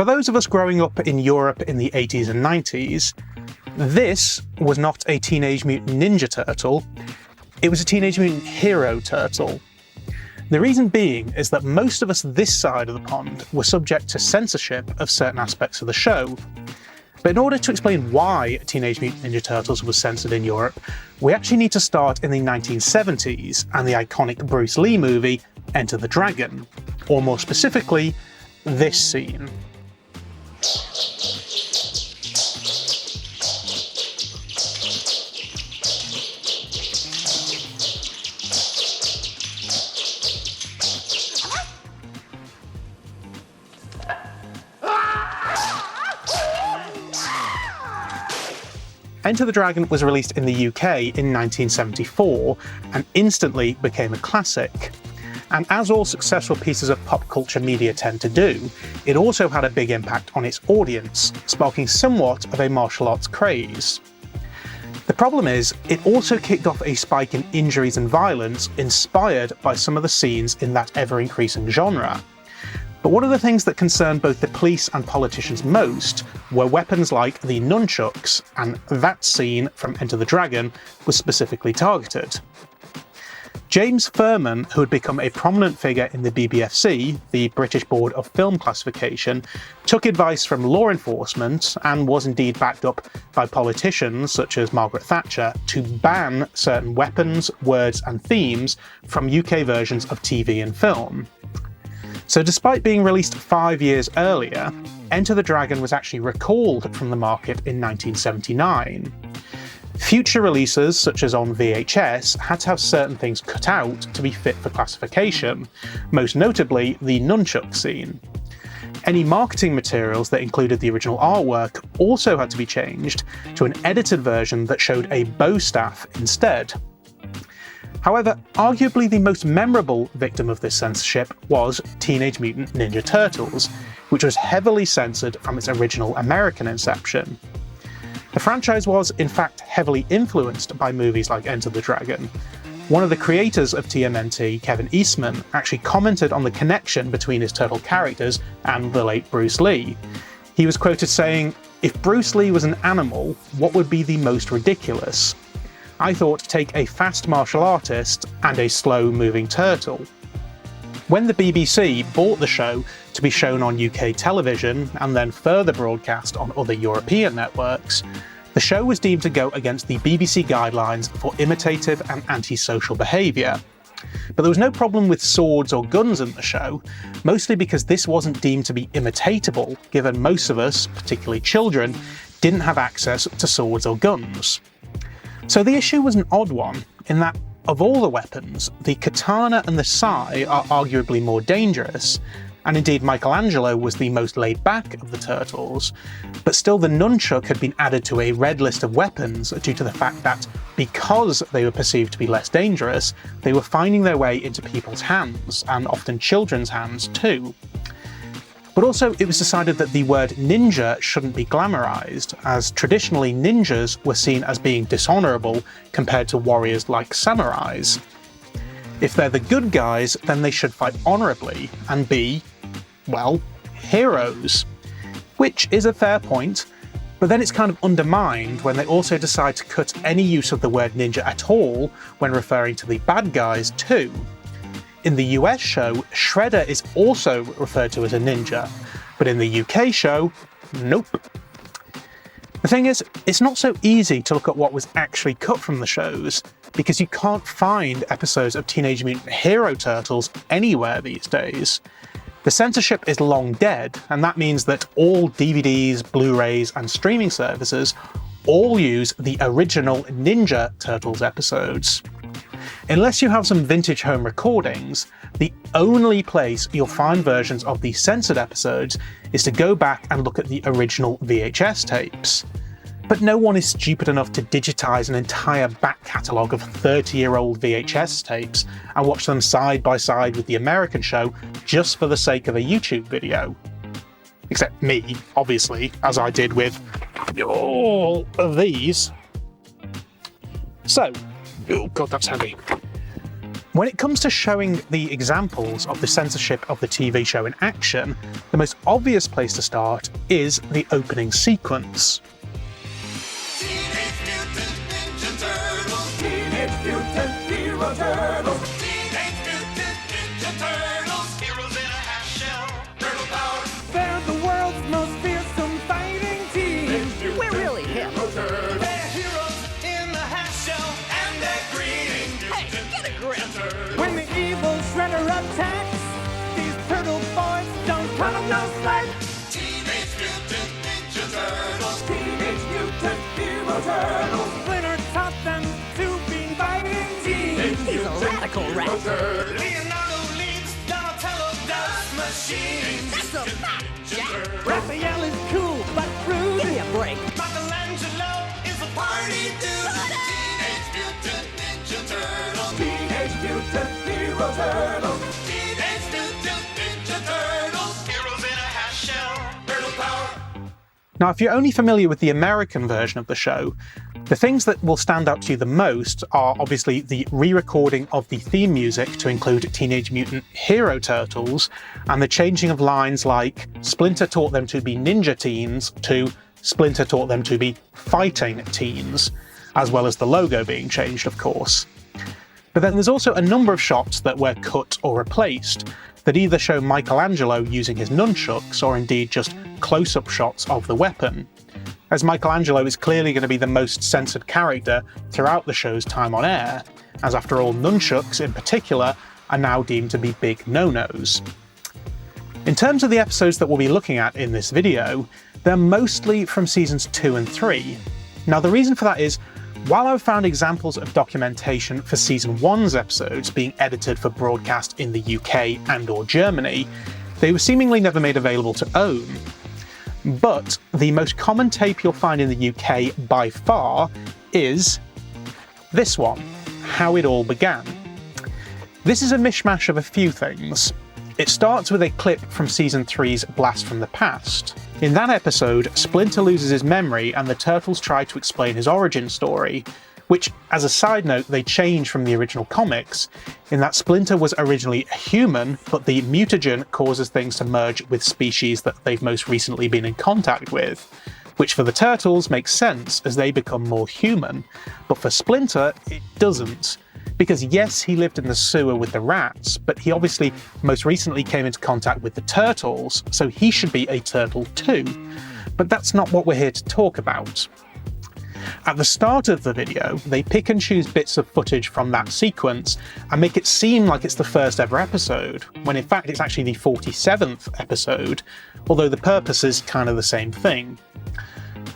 For those of us growing up in Europe in the 80s and 90s, this was not a Teenage Mutant Ninja Turtle, it was a Teenage Mutant Hero Turtle. The reason being is that most of us this side of the pond were subject to censorship of certain aspects of the show. But in order to explain why Teenage Mutant Ninja Turtles was censored in Europe, we actually need to start in the 1970s and the iconic Bruce Lee movie Enter the Dragon, or more specifically, this scene. Enter the Dragon was released in the UK in 1974 and instantly became a classic. And as all successful pieces of pop culture media tend to do, it also had a big impact on its audience, sparking somewhat of a martial arts craze. The problem is, it also kicked off a spike in injuries and violence inspired by some of the scenes in that ever-increasing genre. But one of the things that concerned both the police and politicians most were weapons like the nunchucks, and that scene from Enter the Dragon was specifically targeted. James Furman, who had become a prominent figure in the BBFC, the British Board of Film Classification, took advice from law enforcement, and was indeed backed up by politicians such as Margaret Thatcher, to ban certain weapons, words and themes from UK versions of TV and film. So despite being released 5 years earlier, Enter the Dragon was actually recalled from the market in 1979. Future releases, such as on VHS, had to have certain things cut out to be fit for classification, most notably the nunchuck scene. Any marketing materials that included the original artwork also had to be changed to an edited version that showed a bow staff instead. However, arguably the most memorable victim of this censorship was Teenage Mutant Ninja Turtles, which was heavily censored from its original American inception. The franchise was, in fact, heavily influenced by movies like Enter the Dragon. One of the creators of TMNT, Kevin Eastman, actually commented on the connection between his turtle characters and the late Bruce Lee. He was quoted saying, "If Bruce Lee was an animal, what would be the most ridiculous? I thought, take a fast martial artist and a slow-moving turtle." When the BBC bought the show to be shown on UK television and then further broadcast on other European networks, the show was deemed to go against the BBC guidelines for imitative and antisocial behaviour. But there was no problem with swords or guns in the show, mostly because this wasn't deemed to be imitatable, given most of us, particularly children, didn't have access to swords or guns. So the issue was an odd one, in that of all the weapons, the katana and the sai are arguably more dangerous, and indeed Michelangelo was the most laid back of the turtles, but still the nunchuck had been added to a red list of weapons due to the fact that, because they were perceived to be less dangerous, they were finding their way into people's hands, and often children's hands too. But also, it was decided that the word ninja shouldn't be glamorized, as traditionally ninjas were seen as being dishonorable compared to warriors like samurais. If they're the good guys, then they should fight honorably and be, well, heroes. Which is a fair point, but then it's kind of undermined when they also decide to cut any use of the word ninja at all when referring to the bad guys too. In the US show, Shredder is also referred to as a ninja, but in the UK show, nope. The thing is, it's not so easy to look at what was actually cut from the shows, because you can't find episodes of Teenage Mutant Hero Turtles anywhere these days. The censorship is long dead, and that means that all DVDs, Blu-rays and streaming services all use the original Ninja Turtles episodes. Unless you have some vintage home recordings, the only place you'll find versions of the censored episodes is to go back and look at the original VHS tapes. But no one is stupid enough to digitize an entire back catalogue of 30-year-old VHS tapes and watch them side by side with the American show just for the sake of a YouTube video. Except me, obviously, as I did with all of these. So, oh god, that's heavy. When it comes to showing the examples of the censorship of the TV show in action, the most obvious place to start is the opening sequence. Teenage Mutant Ninja Turtles! Teenage Mutant Hero Turtles! Teenage Mutant Ninja Turtles! Heroes in a half shell! Turtle power! They're the world's most fearsome fighting team! We're really hip! They're heroes in the half shell! And they're green! Hey, get a grip! Turtles! When the evil shredder attacks, these turtle boys don't cut 'em no slack! Teenage Mutant Ninja Turtles! Teenage Mutant Hero Turtles! Splinter taught them to be fighting teams! He's a radical rat! Leonardo leads, Donatello does machines! That's a fact, Jack! Raphael Raphael is cool, but rude! Give me a break! Michelangelo is a party dude! Teenage Mutant Ninja Turtles! Teenage Mutant Hero Turtles! Teenage Mutant Ninja Turtles! Heroes in a half shell! Turtle power! Now, if you're only familiar with the American version of the show, the things that will stand out to you the most are obviously the re-recording of the theme music to include Teenage Mutant Hero Turtles, and the changing of lines like Splinter taught them to be ninja teens to Splinter taught them to be fighting teens, as well as the logo being changed, of course. But then there's also a number of shots that were cut or replaced that either show Michelangelo using his nunchucks or indeed just close-up shots of the weapon, as Michelangelo is clearly going to be the most censored character throughout the show's time on air, as after all, nunchucks in particular are now deemed to be big no-nos. In terms of the episodes that we'll be looking at in this video, they're mostly from seasons 2 and 3. Now the reason for that is, while I've found examples of documentation for season 1's episodes being edited for broadcast in the UK and/or Germany, they were seemingly never made available to own. But the most common tape you'll find in the UK by far is this one, How It All Began. This is a mishmash of a few things. It starts with a clip from season 3's Blast from the Past. In that episode, Splinter loses his memory and the Turtles try to explain his origin story, which, as a side note, they change from the original comics, in that Splinter was originally a human, but the mutagen causes things to merge with species that they've most recently been in contact with, which for the Turtles makes sense as they become more human, but for Splinter it doesn't. Because yes, he lived in the sewer with the rats, but he obviously most recently came into contact with the Turtles, so he should be a turtle too. But that's not what we're here to talk about. At the start of the video, they pick and choose bits of footage from that sequence and make it seem like it's the first ever episode, when in fact it's actually the 47th episode, although the purpose is kind of the same thing.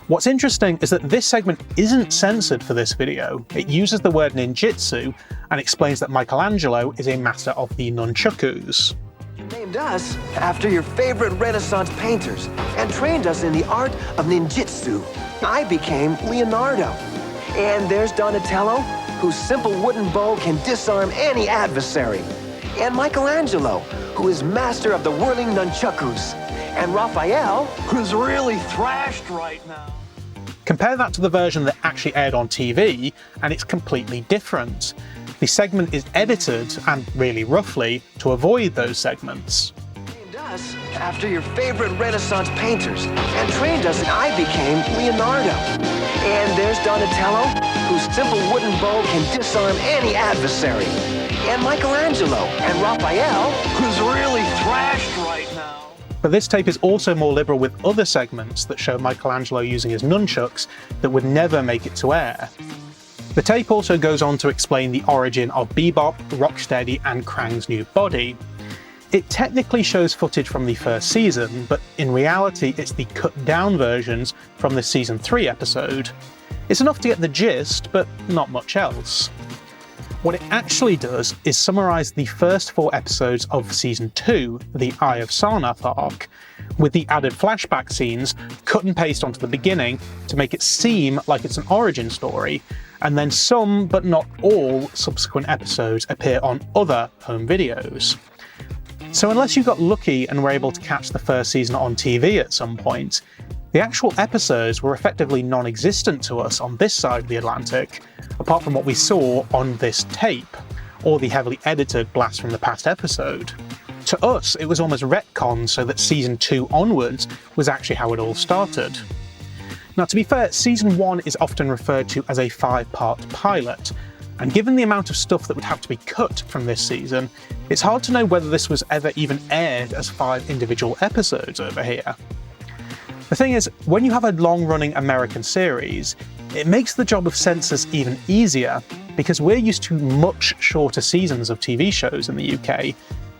What's interesting is that this segment isn't censored for this video. It uses the word ninjutsu and explains that Michelangelo is a master of the nunchucks. You named us after your favorite Renaissance painters and trained us in the art of ninjutsu. I became Leonardo. And there's Donatello, whose simple wooden bow can disarm any adversary. And Michelangelo, who is master of the whirling nunchucks. And Raphael, who's really thrashed right now. Compare that to the version that actually aired on TV, and it's completely different. The segment is edited, and really roughly, to avoid those segments. Named us after your favorite Renaissance painters and trained us, and I became Leonardo. And there's Donatello, whose simple wooden bow can disarm any adversary. And Michelangelo and Raphael, who's really thrashed right now. But this tape is also more liberal with other segments that show Michelangelo using his nunchucks that would never make it to air. The tape also goes on to explain the origin of Bebop, Rocksteady and Krang's new body. It technically shows footage from the first season, but in reality it's the cut down versions from the season 3 episode. It's enough to get the gist, but not much else. What it actually does is summarise the first 4 episodes of Season 2, the Eye of Sarnath arc, with the added flashback scenes cut and paste onto the beginning to make it seem like it's an origin story, and then some, but not all, subsequent episodes appear on other home videos. So unless you got lucky and were able to catch the first season on TV at some point, the actual episodes were effectively non-existent to us on this side of the Atlantic, apart from what we saw on this tape, or the heavily edited blast from the past episode. To us, it was almost retconned so that Season 2 onwards was actually how it all started. Now, to be fair, Season 1 is often referred to as a 5-part pilot, and given the amount of stuff that would have to be cut from this season, it's hard to know whether this was ever even aired as 5 individual episodes over here. The thing is, when you have a long-running American series, it makes the job of censors even easier, because we're used to much shorter seasons of TV shows in the UK.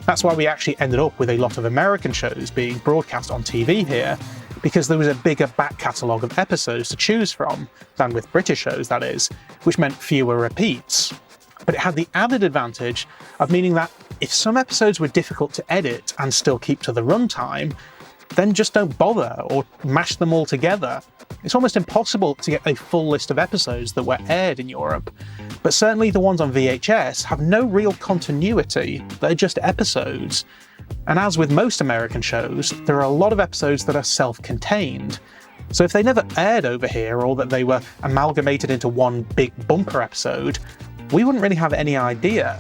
That's why we actually ended up with a lot of American shows being broadcast on TV here, because there was a bigger back catalogue of episodes to choose from than with British shows, that is, which meant fewer repeats. But it had the added advantage of meaning that if some episodes were difficult to edit and still keep to the runtime, then just don't bother or mash them all together. It's almost impossible to get a full list of episodes that were aired in Europe, but certainly the ones on VHS have no real continuity, they're just episodes. And as with most American shows, there are a lot of episodes that are self-contained. So if they never aired over here, or that they were amalgamated into one big bumper episode, we wouldn't really have any idea.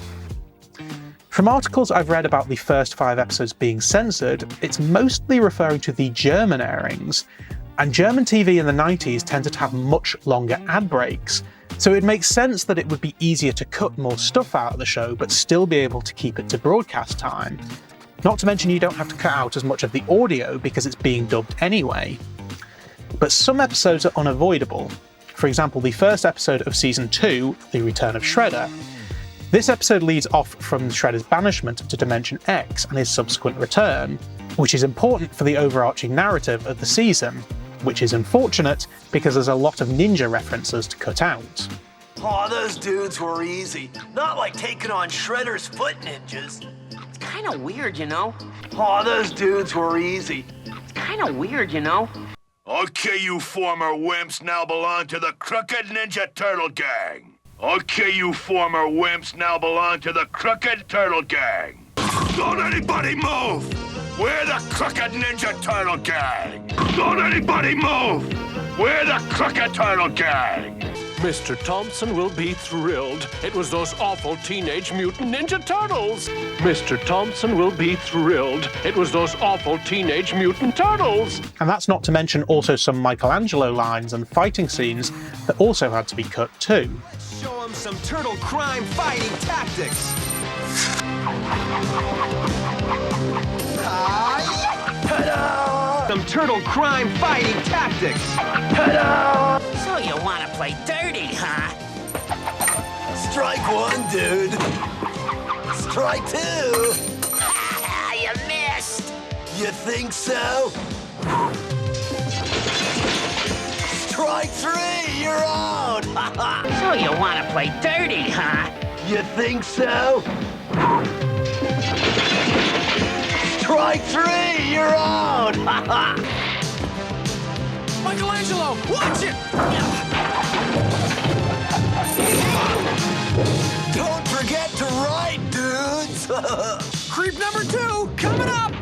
From articles I've read about the first 5 episodes being censored, it's mostly referring to the German airings, and German TV in the 90s tended to have much longer ad breaks, so it makes sense that it would be easier to cut more stuff out of the show but still be able to keep it to broadcast time. Not to mention you don't have to cut out as much of the audio because it's being dubbed anyway. But some episodes are unavoidable. For example, the first episode of Season 2, The Return of Shredder. This episode leads off from Shredder's banishment to Dimension X and his subsequent return, which is important for the overarching narrative of the season, which is unfortunate because there's a lot of ninja references to cut out. Aw, those dudes were easy. Not like taking on Shredder's foot ninjas. It's kind of weird, you know? Aw, those dudes were easy. It's kind of weird, you know? Okay, you former wimps now belong to the Crooked Ninja Turtle Gang. Okay, you former wimps now belong to the Crooked Turtle Gang. Don't anybody move! We're the Crooked Ninja Turtle Gang. Don't anybody move! We're the Crooked Turtle Gang. Mr. Thompson will be thrilled. It was those awful Teenage Mutant Ninja Turtles. Mr. Thompson will be thrilled. It was those awful Teenage Mutant Turtles. And that's not to mention also some Michelangelo lines and fighting scenes that also had to be cut too. Show them some turtle crime fighting tactics. Some turtle crime fighting tactics. So you want to play dirty, huh? Strike 1, dude. Strike 2. You missed! You think so? Strike 3, you're out. So you want to play dirty, huh? You think so? Strike 3, you're out. Michelangelo, watch it! Don't forget to write, dudes. Creep number 2, coming up!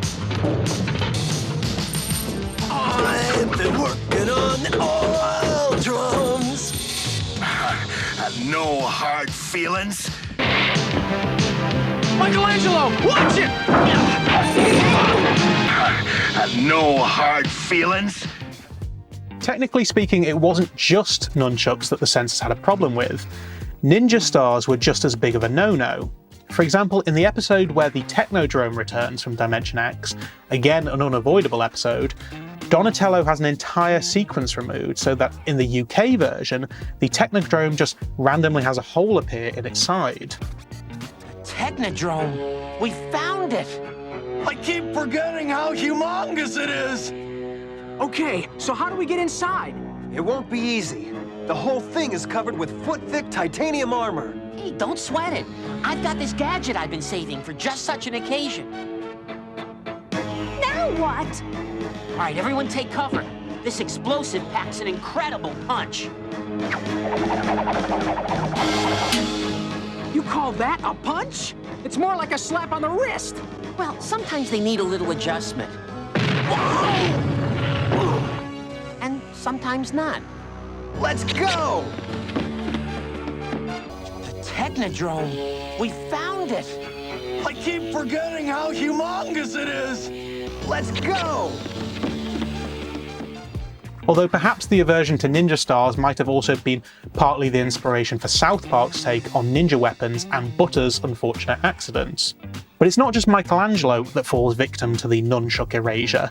I've been working on the oil drums. No hard feelings? Michelangelo, watch it! No hard feelings? Technically speaking, it wasn't just nunchucks that the censors had a problem with. Ninja stars were just as big of a no-no. For example, in the episode where the Technodrome returns from Dimension X, again an unavoidable episode, Donatello has an entire sequence removed so that in the UK version, the Technodrome just randomly has a hole appear in its side. Technodrome! We found it! I keep forgetting how humongous it is. Okay, so how do we get inside? It won't be easy. The whole thing is covered with foot-thick titanium armor. Hey, don't sweat it. I've got this gadget I've been saving for just such an occasion. Now what? All right, everyone take cover. This explosive packs an incredible punch. You call that a punch? It's more like a slap on the wrist. Well, sometimes they need a little adjustment. And sometimes not. Let's go! The Technodrome. We found it. I keep forgetting how humongous it is. Let's go. Although perhaps the aversion to ninja stars might have also been partly the inspiration for South Park's take on ninja weapons and Butter's unfortunate accidents. But it's not just Michelangelo that falls victim to the nunchuck erasure.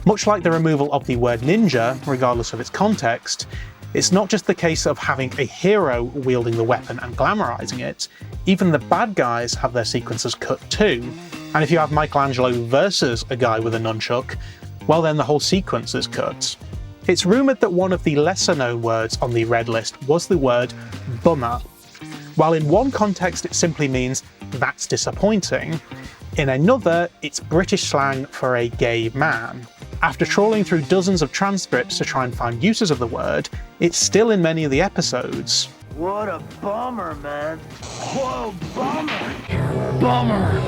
Much like the removal of the word ninja, regardless of its context, it's not just the case of having a hero wielding the weapon and glamorizing it, even the bad guys have their sequences cut too. And if you have Michelangelo versus a guy with a nunchuck, well then the whole sequence is cut. It's rumoured that one of the lesser known words on the red list was the word bummer. While in one context it simply means that's disappointing, in another it's British slang for a gay man. After trawling through dozens of transcripts to try and find uses of the word, it's still in many of the episodes. What a bummer, man. Whoa, bummer. Bummer.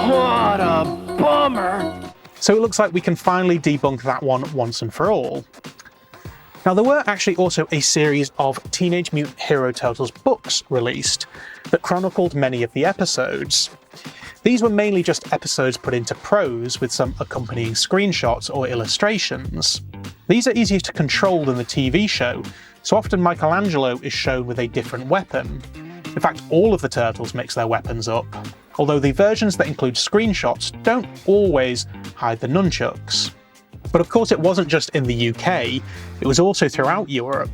What a bummer. So it looks like we can finally debunk that one once and for all. Now there were actually also a series of Teenage Mutant Hero Turtles books released that chronicled many of the episodes. These were mainly just episodes put into prose with some accompanying screenshots or illustrations. These are easier to control than the TV show, so often Michelangelo is shown with a different weapon. In fact, all of the Turtles mix their weapons up, although the versions that include screenshots don't always hide the nunchucks. But of course it wasn't just in the UK, it was also throughout Europe.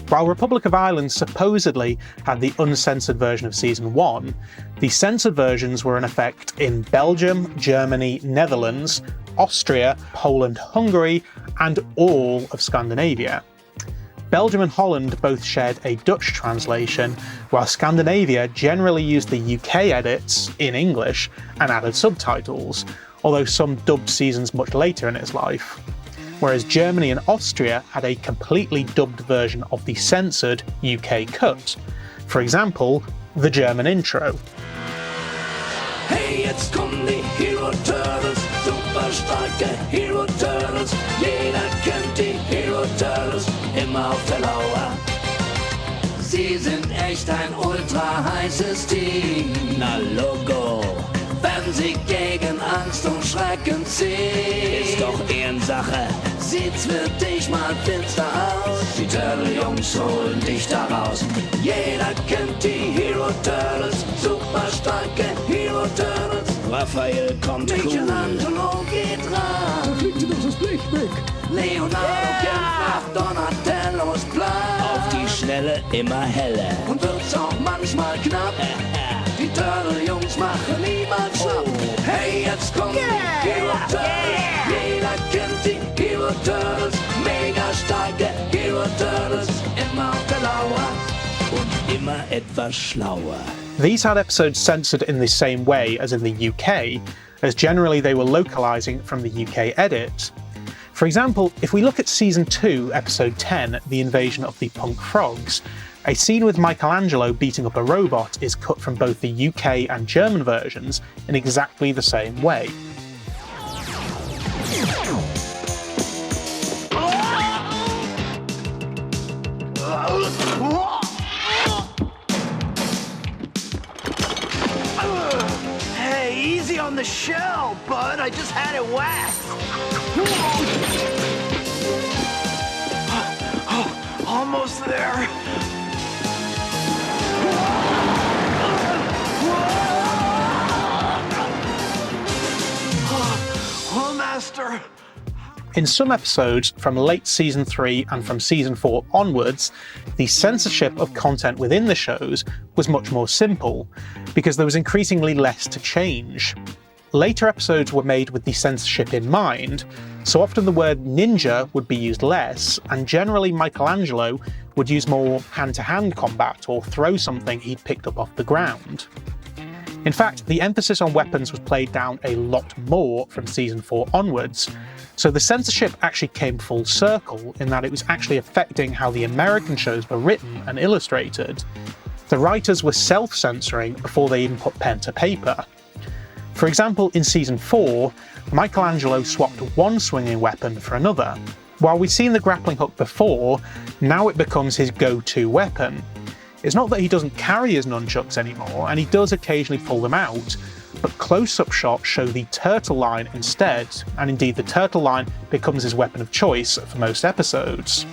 While Republic of Ireland supposedly had the uncensored version of Season 1, the censored versions were in effect in Belgium, Germany, Netherlands, Austria, Poland, Hungary, and all of Scandinavia. Belgium and Holland both shared a Dutch translation, while Scandinavia generally used the UK edits in English and added subtitles, although some dubbed seasons much later in its life. Whereas Germany and Austria had a completely dubbed version of the censored UK cut. For example, the German intro. Hey, jetzt kommen die Hero Turtles, super starke Hero Turtles. Jeder kennt die Hero Turtles, immer auf der Lauer. Sie sind echt ein ultra heißes Team. Na Logo, werden sie gegen Angst und Schrecken ziehen. Ist doch Ehrensache, sieht's für dich mal finster aus. Die Turtle-Jungs holen dich da raus. Jeder kennt die Hero Turtles, super starke Hero Turtles. Raphael kommt Michelangelo geht ran. Da fliegt dir doch das Blech weg. Leonardo kämpft nach Donatellos Plan. Auf die Schnelle immer heller. Und wird's auch manchmal knapp. Die Turtle-Jungs machen niemals schlapp. Hey, jetzt kommen die Hero Turtles. Jeder kennt die Hero Turtles. Mega starke Hero Turtles. Immer auf der Lauer und immer etwas schlauer. These had episodes censored in the same way as in the UK, as generally they were localising from the UK edit. For example, if we look at Season 2, Episode 10, The Invasion of the Punk Frogs, a scene with Michelangelo beating up a robot is cut from both the UK and German versions in exactly the same way. Hey, easy on the shell, bud. I just had it whacked. Almost there. Oh, Master. In some episodes from late Season 3 and from Season 4 onwards, the censorship of content within the shows was much more simple, because there was increasingly less to change. Later episodes were made with the censorship in mind, so often the word ninja would be used less, and generally Michelangelo would use more hand-to-hand combat or throw something he'd picked up off the ground. In fact, the emphasis on weapons was played down a lot more from Season 4 onwards, so the censorship actually came full circle in that it was actually affecting how the American shows were written and illustrated. The writers were self-censoring before they even put pen to paper. For example, in Season 4, Michelangelo swapped one swinging weapon for another. While we'd seen the grappling hook before, now it becomes his go-to weapon. It's not that he doesn't carry his nunchucks anymore, and he does occasionally pull them out, but close-up shots show the turtle line instead, and indeed the turtle line becomes his weapon of choice for most episodes.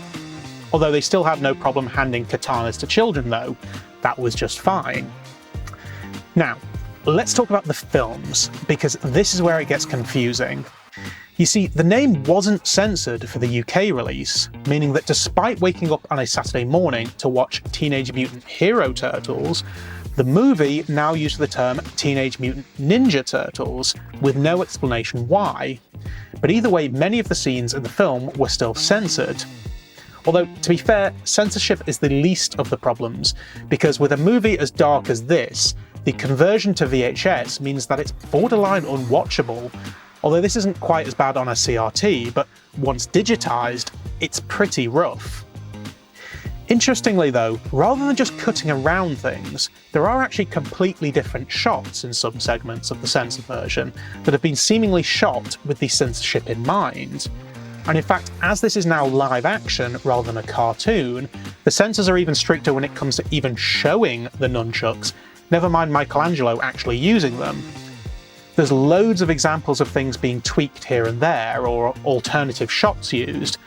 Although they still have no problem handing katanas to children though, that was just fine. Now, let's talk about the films, because this is where it gets confusing. You see, the name wasn't censored for the UK release, meaning that despite waking up on a Saturday morning to watch Teenage Mutant Hero Turtles, the movie now used the term Teenage Mutant Ninja Turtles, with no explanation why. But either way, many of the scenes in the film were still censored. Although, to be fair, censorship is the least of the problems, because with a movie as dark as this, the conversion to VHS means that it's borderline unwatchable. Although this isn't quite as bad on a CRT, but once digitised, it's pretty rough. Interestingly though, rather than just cutting around things, there are actually completely different shots in some segments of the censored version that have been seemingly shot with the censorship in mind. And in fact, as this is now live action rather than a cartoon, the censors are even stricter when it comes to even showing the nunchucks, never mind Michelangelo actually using them. There's loads of examples of things being tweaked here and there, or alternative shots used.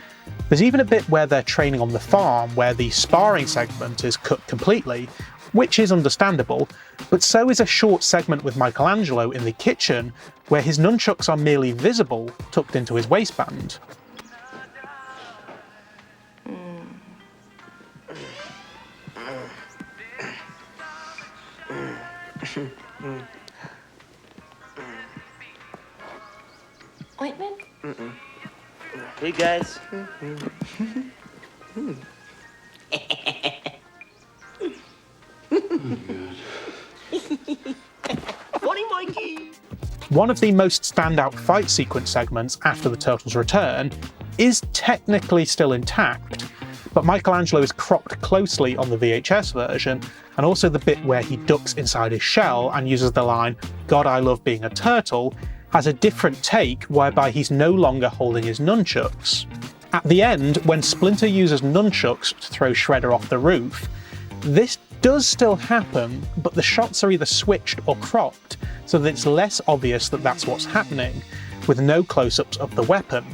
There's even a bit where they're training on the farm where the sparring segment is cut completely, which is understandable, but so is a short segment with Michelangelo in the kitchen where his nunchucks are merely visible, tucked into his waistband. Ointment? Hey guys. Funny Mikey! One of the most standout fight sequence segments after the Turtles' return is technically still intact, but Michelangelo is cropped closely on the VHS version, and also the bit where he ducks inside his shell and uses the line, "God, I love being a turtle," has a different take whereby he's no longer holding his nunchucks. At the end, when Splinter uses nunchucks to throw Shredder off the roof, this does still happen, but the shots are either switched or cropped, so that it's less obvious that that's what's happening, with no close-ups of the weapon.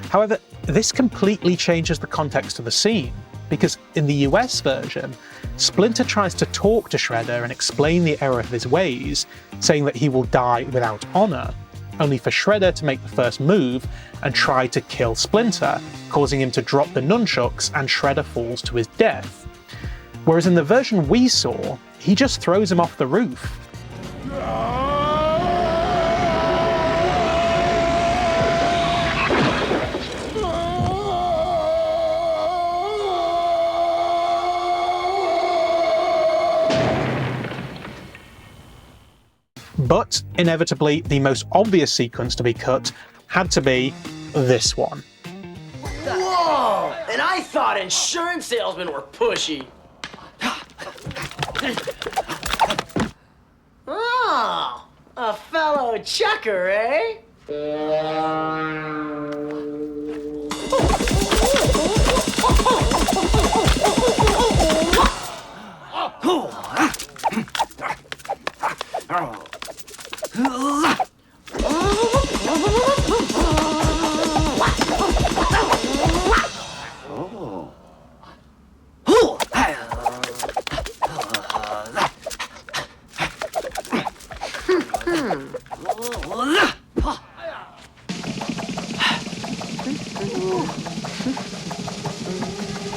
However, this completely changes the context of the scene, because in the US version, Splinter tries to talk to Shredder and explain the error of his ways, saying that he will die without honour, only for Shredder to make the first move and try to kill Splinter, causing him to drop the nunchucks and Shredder falls to his death. Whereas in the version we saw, he just throws him off the roof. But, inevitably, the most obvious sequence to be cut had to be this one. Whoa! And I thought insurance salesmen were pushy. Oh, a fellow checker, eh?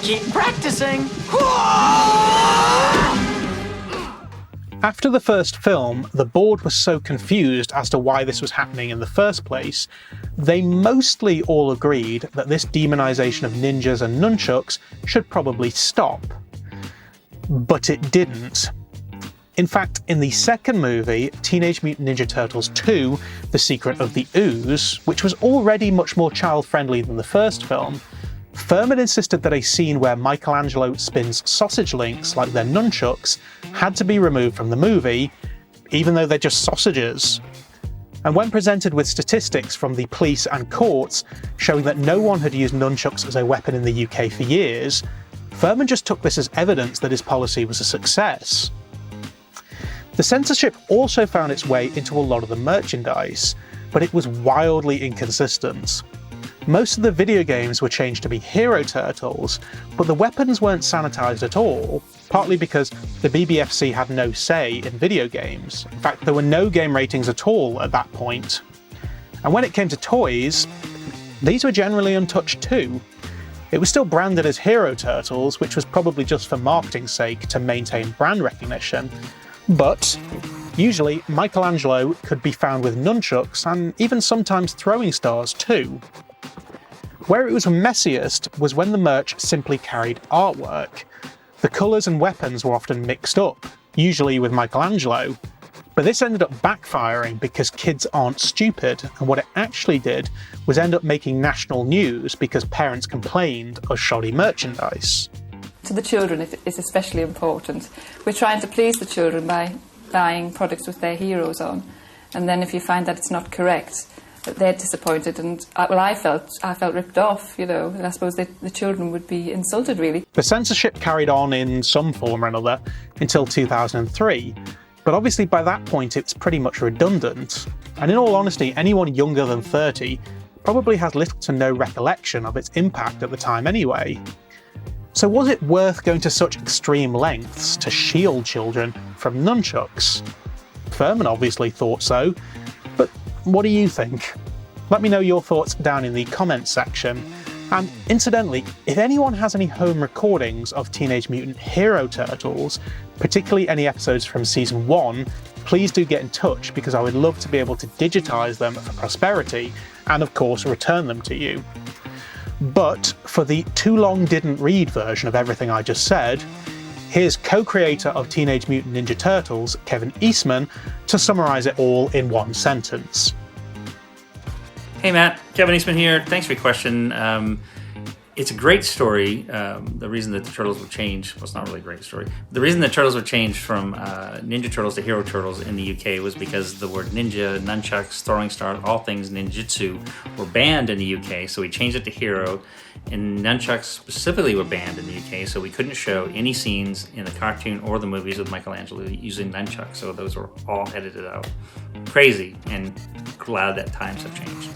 Keep practicing. After the first film, the board was so confused as to why this was happening in the first place, they mostly all agreed that this demonization of ninjas and nunchucks should probably stop. But it didn't. In fact, in the second movie, Teenage Mutant Ninja Turtles 2: The Secret of the Ooze, which was already much more child-friendly than the first film, Furman insisted that a scene where Michelangelo spins sausage links like they're nunchucks had to be removed from the movie, even though they're just sausages. And when presented with statistics from the police and courts showing that no one had used nunchucks as a weapon in the UK for years, Furman just took this as evidence that his policy was a success. The censorship also found its way into a lot of the merchandise, but it was wildly inconsistent. Most of the video games were changed to be Hero Turtles, but the weapons weren't sanitized at all, partly because the BBFC had no say in video games. In fact, there were no game ratings at all at that point. And when it came to toys, these were generally untouched too. It was still branded as Hero Turtles, which was probably just for marketing's sake to maintain brand recognition, but usually Michelangelo could be found with nunchucks and even sometimes throwing stars too. Where it was messiest was when the merch simply carried artwork. The colours and weapons were often mixed up, usually with Michelangelo, but this ended up backfiring because kids aren't stupid, and what it actually did was end up making national news because parents complained of shoddy merchandise. To the children it's especially important. We're trying to please the children by buying products with their heroes on, and then if you find that it's not correct, that they're disappointed, and I felt ripped off, you know, and I suppose the children would be insulted really. The censorship carried on in some form or another until 2003, but obviously by that point it's pretty much redundant, and in all honesty anyone younger than 30 probably has little to no recollection of its impact at the time anyway. So was it worth going to such extreme lengths to shield children from nunchucks? Furman obviously thought so, but what do you think? Let me know your thoughts down in the comments section. And incidentally, if anyone has any home recordings of Teenage Mutant Hero Turtles, particularly any episodes from Season 1, please do get in touch because I would love to be able to digitize them for prosperity and of course return them to you. But for the too long didn't read version of everything I just said, here's co-creator of Teenage Mutant Ninja Turtles, Kevin Eastman, to summarize it all in one sentence. Hey Matt, Kevin Eastman here. Thanks for your question. It's a great story. The reason that the Turtles were changed, well, it's not really a great story. The reason the Turtles were changed from Ninja Turtles to Hero Turtles in the UK was because the word ninja, nunchucks, throwing stars, all things ninjutsu were banned in the UK, so we changed it to Hero. And nunchucks specifically were banned in the UK, so we couldn't show any scenes in the cartoon or the movies with Michelangelo using nunchucks, so those were all edited out. Crazy, and glad that times have changed.